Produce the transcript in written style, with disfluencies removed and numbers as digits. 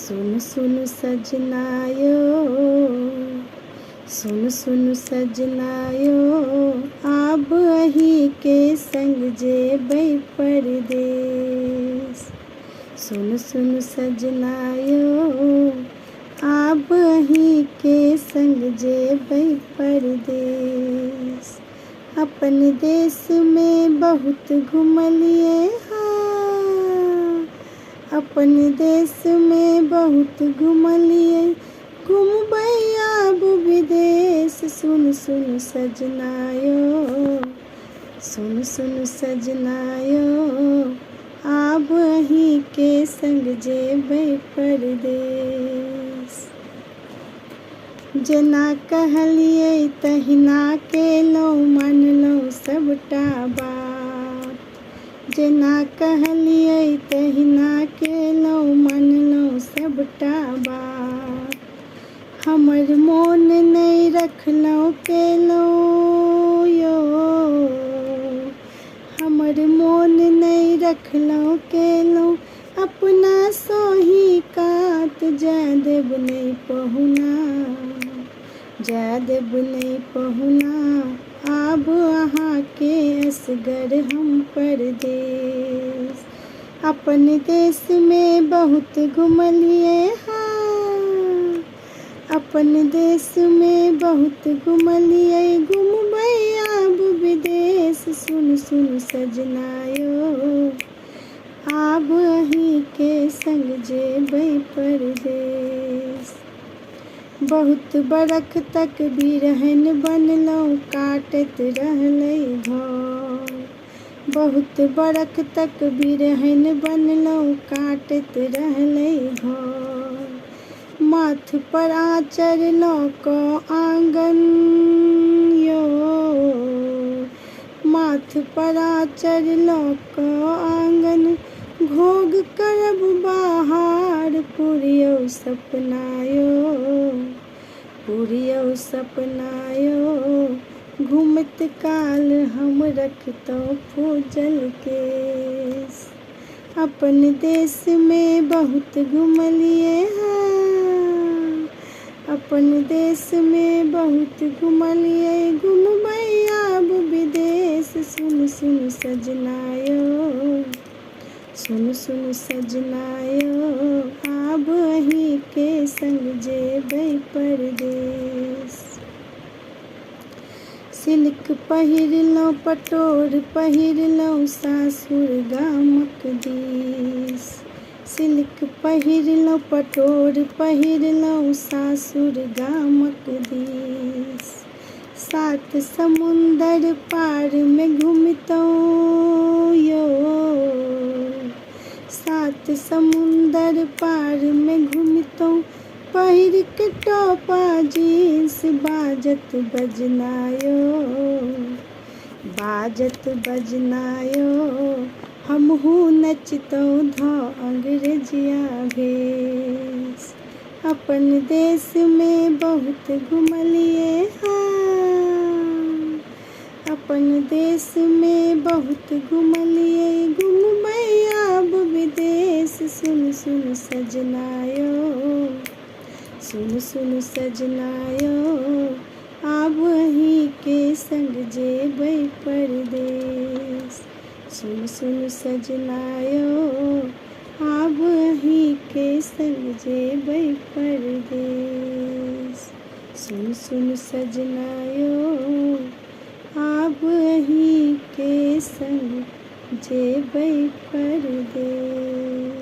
सुन सुन सजनायो, सुन सुन सजनायो, आब अही के संग जेबै परदेस। सुन सुन सजनायो, आब अही के संग जेबै परदेस। अपन देश में बहुत घुमलिए हाँ, अपन देश में बहुत घुमलिए, घुमबै आब विदेश। सुन सुन सजनायो, सुन सुन सजनायो, आब अही के संग जेबै परदेस। जेना कहलिए तहिना केलहुँ, मानलहुँ सबटा बात। जेना कहलिए तहिना केलहुँ, मानलहुँ सबटा बात। हमर मोन नहि रखलहुँ केलहुँ यौ, हमर मोन नहि रखलहुँ केलहुँ, अपना सोही कात। जाय देब नहि पहुना, जाय देब नहि पहुना, आब अहाँके असगर हम परदेस। अपन देश में बहुत घुमलिए हाँ, अपन देश में बहुत घुमलिए, घुमबै आब विदेश। सुन सुन सजनायो, आब अही के संग जेबै परदेस। बहुत बरख तक बिरहन बनलहुँ, काटैत रहलै घर। बहुत बरख तक बिरहन बनलहुँ, काटैत रहलै घर। माथ पर आँचर लऽ कऽ आँगन यौ, माथ पर आँचर लऽ कऽ आँगन, घोग करब बाहर। पुरियौ सपना यौ, पुरियौ सपना यौ, घूमत काल हम रखतहुँ फूजल केस। अपन देश में बहुत घुमलिए हाँ, अपन देश में बहुत घुमलिए, घुमबै आब विदेश। सुन सुन सजनायो, सुन सुन सजनायो, आब अही के संग जेबै परदेस। सिल्क पहिरलहुँ, पटोर पहिरलहुँ, सासुर गामक दिस। सिल्क पहिरलहुँ, पटोर पहिरलहुँ, सासुर गामक दिस। सात समुंदर पार में घुमितहुँ यौ, सात समुंदर पार में घुमितहुँ, पहिर के टोपा जींस। बाजत बजना यौ, बाजत बजना यौ, हमहूँ नचतहुँ धऽ अंग्रेजिया भेस। अपन देश में बहुत घुमलिए हाँ, अपन देश में बहुत घुमलिए, घुमबै आब विदेश। सुन सुन सजनायो, सुन सुन सजनायो, आब अही के संग जेबै परदेस। सुन सुन सजनायो, आब अही के संग जेबै परदेस। सुन सुन सजनायो, आब अही के संग जेबै परदेस।